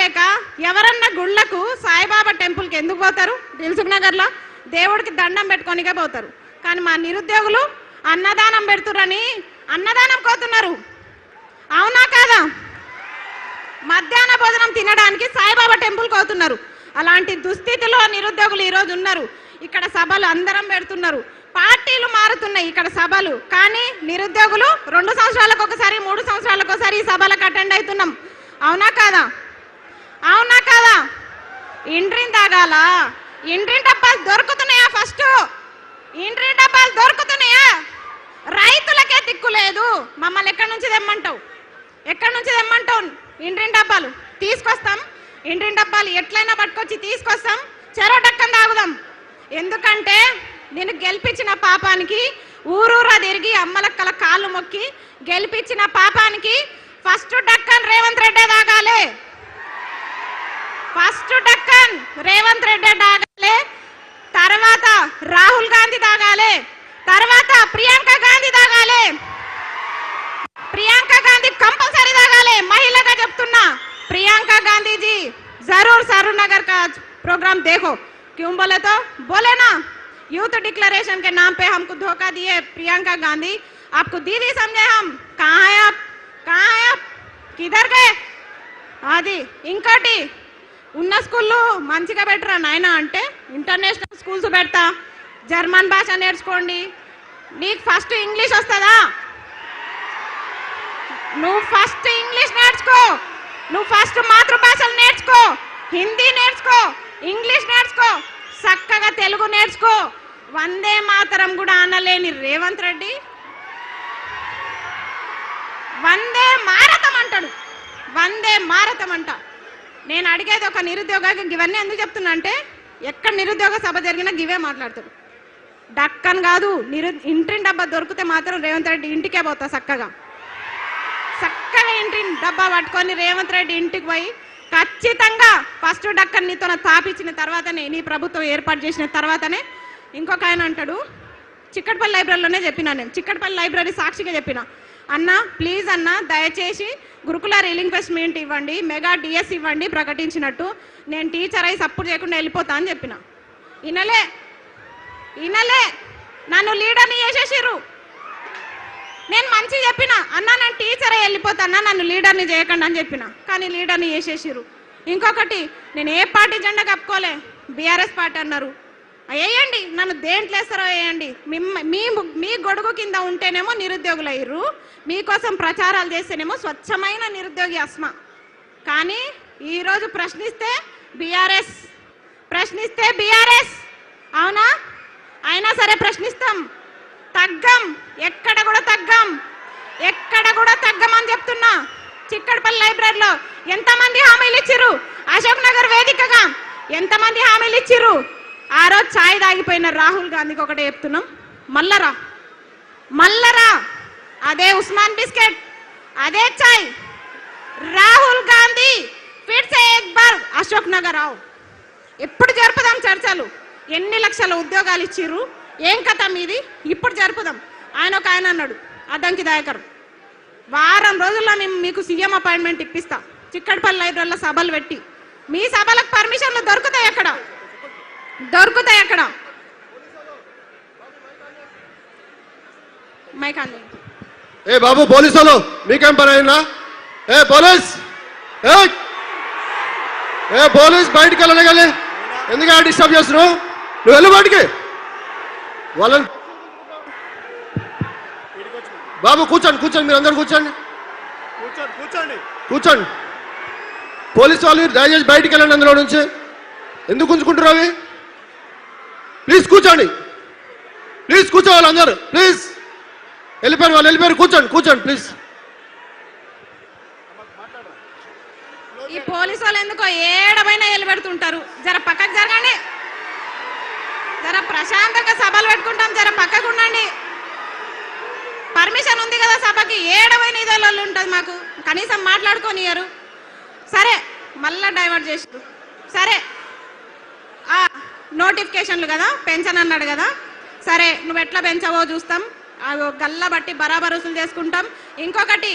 లేక ఎవరన్నా గుళ్ళకు సాయిబాబా టెంపుల్కి ఎందుకు పోతారు? దిల్సుఖ్ నగర్లో దేవుడికి దండం పెట్టుకోనికే పోతారు. కానీ మా నిరుద్యోగులు అన్నదానం పెడుతురని అన్నదానం కోతున్నారు. అవునా కాదా? మధ్యాహ్న భోజనం తినడానికి సాయిబాబా టెంపుల్ కోతున్నారు. అలాంటి దుస్థితిలో నిరుద్యోగులు ఈరోజు ఉన్నారు. ఇక్కడ సభలు అందరం పెడుతున్నారు, పార్టీలు మారుతున్నాయి ఇక్కడ సభలు, కానీ నిరుద్యోగులు 2 సంవత్సరాలకు ఒకసారి 3 సంవత్సరాలకు ఒకసారి ఈ సభలకు అటెండ్ అవుతున్నాం. అవునా కాదా? అవునా కాదా? ఇండ్రిని తాగాల, ఇండ్రి డబ్బాలు దొరుకుతున్నాయా? ఫస్ట్ ఇండ్రి డబ్బాలు దొరుకుతున్నాయా? రైతులకే దిక్కు లేదు. మమ్మల్ని ఎక్కడి నుంచి తెమ్మంటావు? ఎక్కడి నుంచి తెమ్మంటావు? ఇండ్రి డబ్బాలు తీసుకొస్తాం, ఇండ్రి డబ్బాలు ఎట్లయినా పట్టుకొచ్చి తీసుకొస్తాం, చెరో డక్కన తాగుదాం. ఎందుకంటే నేను గెలిపించిన పాపానికి ఊరూరా తిరిగి అమ్మలక్కల కాళ్ళు మొక్కి గెలిపించిన పాపానికి ఫస్ట్ డక్కన్ రేవంత్ రెడ్డి తాగాలి. ఫస్ట్ డక్కన్ రేవంత్ రెడ్డి తాగాలి, తర్వాత రాహుల్ గాంధీ తాగాలి, తర్వాత ప్రియాంక గాంధీ తాగాలి. ప్రియాంక గాంధీ कंपलसरी తాగాలి. మహిళగా చెప్తున్నా, प्रियंका गांधी जी जरूर सरूर नगर का प्रोग्राम देखो. क्यों बोले तो बोले ना, यूथ डिक्लेरेशन के नाम पे हमको धोखा दिए प्रियंका गांधी. आपको दीदी समझे हम? कहाँ है आप? कहाँ है आप? किधर गए? అది ఇంకోటి ఉన్న స్కూల్లో మంచిగా పెట్టరా నాయన అంటే ఇంటర్నేషనల్ స్కూల్స్ పెడతా, జర్మన్ భాష నేర్చుకోండి. నీకు ఫస్ట్ ఇంగ్లీష్ వస్తుందా? నువ్వు ఫస్ట్ ఇంగ్లీష్ నేర్చుకో, నువ్వు ఫస్ట్ మాతృభాషలు నేర్చుకో, హిందీ నేర్చుకో, ఇంగ్లీష్ నేర్చుకో, చక్కగా తెలుగు నేర్చుకో. వందే మాతరం కూడా అనలేని రేవంత్ రెడ్డి వందే మారతం అంటాడు. వందే మారతం అంట. నేను అడిగేది ఒక నిరుద్యోగ, ఇవన్నీ ఎందుకు చెప్తున్నా అంటే ఎక్కడ నిరుద్యోగ సభ జరిగినా గివే మాట్లాడతాడు. డక్కన్ కాదు, ఇంటి డబ్బా దొరికితే మాత్రం రేవంత్ రెడ్డి ఇంటికే పోతా. చక్కగా ఇంటి డబ్బా పట్టుకొని రేవంత్ రెడ్డి ఇంటికి పోయి ఖచ్చితంగా ఫస్ట్ డక్కన్ నీతో తాపించిన తర్వాతనే, నీ ప్రభుత్వం ఏర్పాటు చేసిన తర్వాతనే. ఇంకొక ఆయన అంటాడు, చిక్కడపల్లి లైబ్రరీలోనే చెప్పినా నేను, చిక్కడపల్లి లైబ్రరీ సాక్షిగా చెప్పిన, అన్న ప్లీజ్ అన్న దయచేసి గురుకుల రీలింక్వెస్ట్మెంట్ ఇవ్వండి, మెగా డిఎస్ ఇవ్వండి ప్రకటించినట్టు, నేను టీచర్ అయి సపోర్ట్ చేయకుండా వెళ్ళిపోతా అని చెప్పిన. ఇనలే నన్ను లీడర్ని చేసేసిర్రు. నేను మంచి చెప్పిన, అన్న నేను టీచర్ అయి వెళ్ళిపోతాన్నా, నన్ను లీడర్ని చేయకండి అని చెప్పిన, కానీ లీడర్ని చేసేసిర్రు. ఇంకొకటి, నేను ఏ పార్టీ జెండా కప్పుకోలే, బీఆర్ఎస్ పార్టీ అన్నారు. వేయండి, నన్ను దేంట్లో వేస్తారో వేయండి. మీ గొడుగు కింద ఉంటేనేమో నిరుద్యోగులు అయ్యారు, మీకోసం ప్రచారాలు చేస్తేనేమో స్వచ్ఛమైన నిరుద్యోగి అస్మా. కానీ ఈరోజు ప్రశ్నిస్తే బీఆర్ఎస్ అవునా? అయినా సరే ప్రశ్నిస్తాం, తగ్గం, ఎక్కడ కూడా తగ్గం అని చెప్తున్నా. చిక్కడపల్లి లైబ్రరీలో ఎంతమంది హామీలు ఇచ్చిర్రు? అశోక్ నగర్ వేదికగా ఎంతమంది హామీలు ఇచ్చిర్రు? ఆ రోజు ఛాయ్ తాగిపోయిన రాహుల్ గాంధీకి ఒకటే చెప్తున్నాం, మల్లరా అదే ఉస్మాన్ బిస్కెట్, అదే ఛాయ్. రాహుల్ గాంధీ ఫిర్ సే ఏక్ బార్ అశోక్ నగర్ ఆవు. ఎప్పుడు జరుపుదాం చర్చలు? ఎన్ని లక్షల ఉద్యోగాలు ఇచ్చిర్రు? ఏం కథ మీది? ఇప్పుడు జరుపుదాం. ఒక ఆయన అన్నాడు, అద్దంకి దయాకర్, వారం రోజుల్లో మేము మీకు సీఎం అపాయింట్మెంట్ ఇప్పిస్తా, చిక్కడపల్లి లైబ్రరీలో సభలు పెట్టి. మీ సభలకు పర్మిషన్లు దొరుకుతాయి అక్కడ? మైకాండి. ఏ బాబు పోలీసులు మీకేం పని అయినా? ఏ పోలీస్ బయటికి వెళ్ళగలి, ఎందుకు డిస్టర్బ్ చేస్తున్నావు? నువ్వు వెళ్ళు బయటికి. వాళ్ళని బాబు కూర్చోండి, మీరు అందరు కూర్చోండి. పోలీసు వాళ్ళు దయచేసి బయటికి వెళ్ళండి అందులో నుంచి. ఎందుకు ఉంచుకుంటారు అవి? ప్లీజ్ కూర్చోండి, కూర్చోవాలి అందరు. ప్లీజ్ వెళ్ళిపోయారు, కూర్చోండి ప్లీజ్. ఈ పోలీసు వాళ్ళు ఎందుకో ఏడమైనా పెడుతుంటారు. జర పక్కకు జరగండి, జర ప్రశాంతంగా సభలు పెట్టుకుంటాం, జర పక్కకు ఉండండి. పర్మిషన్ ఉంది కదా సభకి, ఏడమైన ఇదేళ్ళు ఉంటుంది మాకు, కనీసం మాట్లాడుకోనియరు. సరే మళ్ళా డైవర్ట్ చేసారు. సరే నోటిఫికేషన్లు కదా, పెన్షన్ అన్నాడు కదా, సరే నువ్వు ఎట్లా పెంచవో చూస్తాం, గల్ల బట్టి బరాబర్ వసూలు చేసుకుంటాం. ఇంకొకటి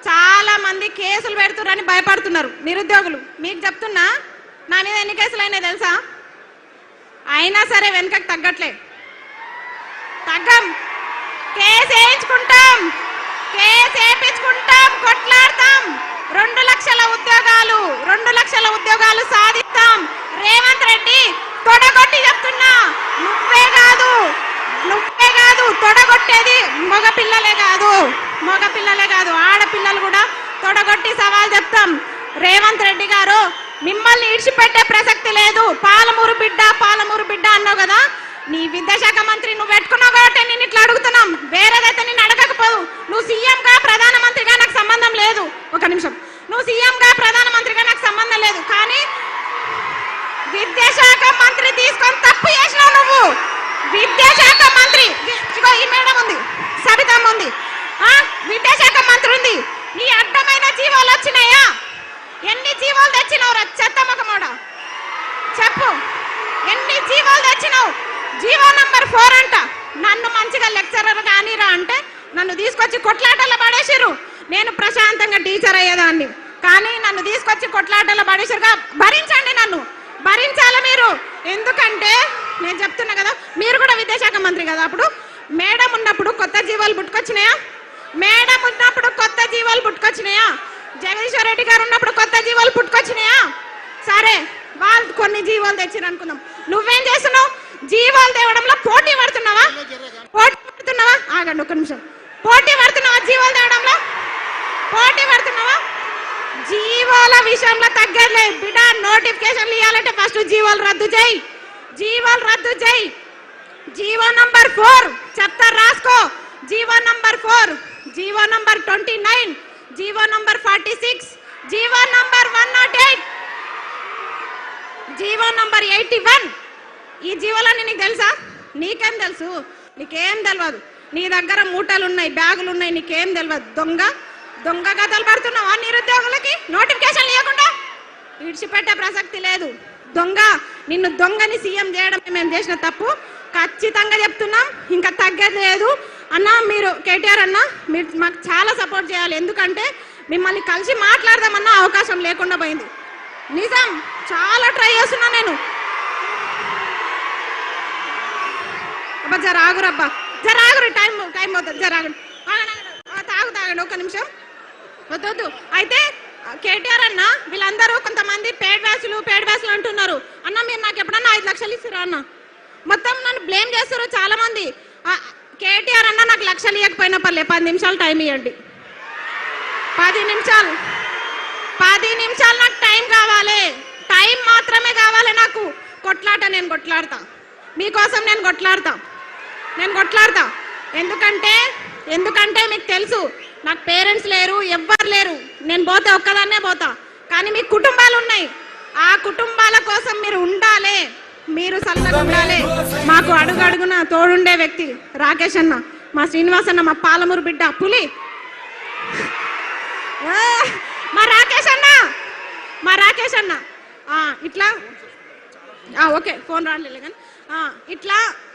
చాలా మంది కేసులు పెడుతున్నారని భయపడుతున్నారు నిరుద్యోగులు. మీకు చెప్తున్నా, నా మీద ఎన్ని కేసులు అయినాయి తెలుసా? అయినా సరే వెనుకకు తగ్గట్లే, తగ్గం. Case వేయించుకుంటాం, case వేయించుకుంటాం, కొట్లాడతాం. 2 లక్షల ఉద్యోగాలు, 2 లక్షల ఉద్యోగాలు సాధిస్తాం. రేవంత్ రెడ్డి తొడగొట్టి చెప్తున్నా, నువ్వే కాదు తొడగొట్టేది మగపిల్లలే కాదు, ఆడపిల్లలు కూడా తొడగొట్టి సవాల్ చెప్తాం. రేవంత్ రెడ్డి గారు, మిమ్మల్ని ఇడిచిపెట్టే ప్రసక్తి లేదు. పాలమూరు బిడ్డ అన్నావు కదా, నీ విద్యాశాఖ మంత్రి నువ్వు పెట్టుకున్నావు కాబట్టి నేను ఇట్లా అడుగుతున్నాం. వేరేదైతే నేను అడగకపోదు. నువ్వు సీఎంగా ప్రధానమంత్రిగా నాకు సంబంధం లేదు. ఒక నిమిషం, నువ్వు సీఎంగా ప్రధానమంత్రిగా నాకు సంబంధం లేదు. కానీ విద్యాశాఖ మంత్రి తీసుకొని తప్పు చేసినావు నువ్వు. విద్యాశాఖ మంత్రి, ఇగో ఈ మేడం ఉంది, సబితమ్మ ఉంది, విద్యాశాఖ మంత్రి ఉంది. నీ అడ్డమైన జీవోలు వచ్చినాయా? ఎన్ని జీవోలు తెచ్చినావు? చెత్తమ్మకమోడ చెప్పు, ఎన్ని జీవోలు తెచ్చినావు? జీవో నంబర్ 4 అంట. నన్ను మంచిగా లెక్చరర్ కానీరా అంటే నన్ను తీసుకొచ్చి కొట్లాటల్లో పడేసిర్రు. నేను ప్రశాంతంగా టీచర్ అయ్యేదాన్ని, కానీ నన్ను తీసుకొచ్చి కొట్లాటల్లో పడేసిరుగా. భరించండి, నన్ను భరించాలి మీరు. ఎందుకంటే నేను చెప్తున్నా కదా, మీరు కూడా విద్యాశాఖ మంత్రి కదా. అప్పుడు మేడం ఉన్నప్పుడు కొత్త జీవాలు పుట్టుకొచ్చినాయా? జగదీశ్వర్ రెడ్డి గారు ఉన్నప్పుడు కొత్త జీవాలు పుట్టుకొచ్చినాయా? సరే, వాళ్ళు కొన్ని జీవాలు తెచ్చిరు అనుకుందాం. నువ్వేం చేస్తున్నావు? జీవాలు తేవడంలో పోటీ పడుతున్నావా? ఆగండి ఒక్క నిమిషం. పోటీ పడుతున్నావా? జీవాలు తేవడంలో పోటీ పడుతున్నావా? జీవాల విషయంలో తగ్గలే బిడ్డ. నోటిఫికేషన్లు ఇవ్వాలంటే ఫస్ట్ జీవాలు రద్దు చేయి. జీవో నంబర్ 4 చెప్తా, రాసుకో. GO number 4, GO number 29, GO number 46, GO number 108, GO number 81. ఈ జీవోలన్నీ నీకు తెలుసా? నీకేం తెలుసు? నీకేం తెలియదు. నీ దగ్గర మూటలు ఉన్నాయి, బ్యాగులు ఉన్నాయి, నీకేం తెలియదు. దొంగ కథలు పడుతున్నావా నిరుద్యోగులకి? నోటిఫికేషన్ ఇవ్వకుండా విడిచిపెట్టే ప్రసక్తి లేదు. నిన్ను దొంగని సీఎం చేయడం మేము చేసిన తప్పు. ఖచ్చితంగా చెప్తున్నాం, ఇంకా తగ్గేది లేదు. అన్న, మీరు కేటీఆర్ అన్న, మీరు మాకు చాలా సపోర్ట్ చేయాలి. ఎందుకంటే మిమ్మల్ని కలిసి మాట్లాడదామన్న అవకాశం లేకుండా పోయింది. నిజం, చాలా ట్రై చేస్తున్నా నేను. జరాగురబ్బా, జరాగురు, టైం అవుతుంది. జరాగు, తాగండి ఒక్క నిమిషం. వద్దు. అయితే కేటీఆర్ అన్న, వీళ్ళందరూ కొంతమంది పేడ్ వ్యాసులు అంటున్నారు. అన్న, మీరు నాకు ఎప్పుడన్నా 5 లక్షలు ఇస్తారా అన్న? మొత్తం నన్ను బ్లేమ్ చేస్తారు చాలా మంది. కేటీఆర్ అన్న, నాకు లక్షలు ఇవ్వకపోయినా పర్లే, 10 నిమిషాలు టైం ఇవ్వండి. 10 నిమిషాలు నాకు టైం కావాలి. టైం మాత్రమే కావాలి నాకు. నేను కొట్లాడతా మీకోసం. నేను కొట్లాడతా. ఎందుకంటే మీకు తెలుసు, నాకు పేరెంట్స్ లేరు, ఎవ్వరు లేరు. నేను పోతే ఒక్కదాన్నే పోతా. కానీ మీ కుటుంబాలు ఉన్నాయి. ఆ కుటుంబాల కోసం మీరు ఉండాలి, మీరు చల్లగా ఉండాలి. మాకు అడుగడుగున తోడుండే వ్యక్తి రాకేష్ అన్న, మా శ్రీనివాస్ అన్న, మా పాలమూరు బిడ్డ పులి, మా రాకేష్ అన్న ఇట్లా ఓకే, ఫోన్ రాలేదు కానీ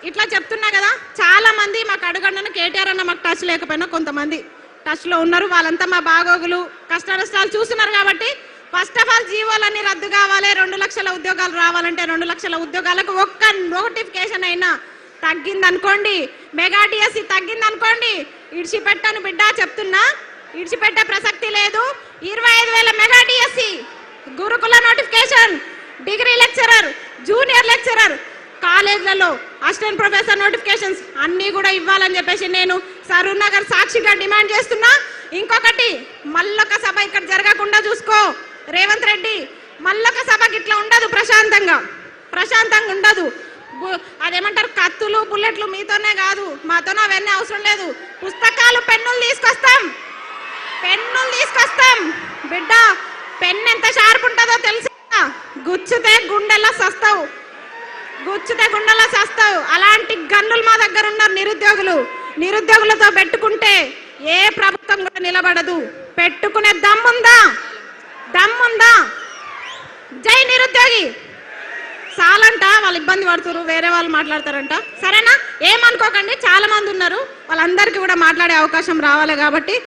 ఇట్లా చెప్తున్నా కదా. చాలా మంది మాకు అడుగడుగున కేటీఆర్ అన్న మాకు టచ్ లేకపోయినా కొంతమంది టచ్ లో ఉన్నారు. వాళ్ళంతా మా బాగోగులు, కష్ట నష్టాలు చూస్తున్నారు. కాబట్టి ఫస్ట్ ఆఫ్ ఆల్ జీవోలన్నీ రద్దు కావాలి. 2 లక్షల ఉద్యోగాలు రావాలంటే 2 లక్షల ఉద్యోగాలకు ఒక్క నోటిఫికేషన్ అయినా తగ్గిందనుకోండి, మెగా డిఎస్సి తగ్గిందనుకోండి, ఇడిచిపెట్టాను బిడ్డ, చెప్తున్నా. ఇడిచిపెట్టే ప్రసక్తి లేదు. 25,000 మెగా డిఎస్సి, గురుకుల notification, degree lecturer, junior lecturer, కాలేజ్లలో అసిస్టెంట్ ప్రొఫెసర్ నోటిఫికేషన్స్ అన్నీ కూడా ఇవ్వాలని చెప్పేసి నేను సరూర్ నగర్ సాక్షిగా డిమాండ్ చేస్తున్నా. ఇంకొకటి, మల్లొక సభ ఇక్కడ జరగకుండా చూసుకో రేవంత్ రెడ్డి. మల్లొక సభకి ఇట్లా ఉండదు, ప్రశాంతంగా ఉండదు. అదేమంటారు, కత్తులు బుల్లెట్లు మీతోనే కాదు, మాతోనే అవన్నీ అవసరం లేదు. పుస్తకాలు, పెన్నులు తీసుకొస్తాం బిడ్డ. పెన్ను ఎంత షార్ప్ ఉంటుందో తెలుసా? గుచ్చితే గుండెలా సస్తావు. అలాంటి గన్నులు మా దగ్గర ఉన్నారు నిరుద్యోగులతో పెట్టుకుంటే ఏ ప్రభుత్వం కూడా నిలబడదు. పెట్టుకునే దమ్ముందా? జై నిరుద్యోగి. చాలంట, వాళ్ళు ఇబ్బంది పడుతున్నారు, వేరే వాళ్ళు మాట్లాడతారంట. సరేనా? ఏమనుకోకండి, చాలా మంది ఉన్నారు, వాళ్ళందరికీ కూడా మాట్లాడే అవకాశం రావాలి కాబట్టి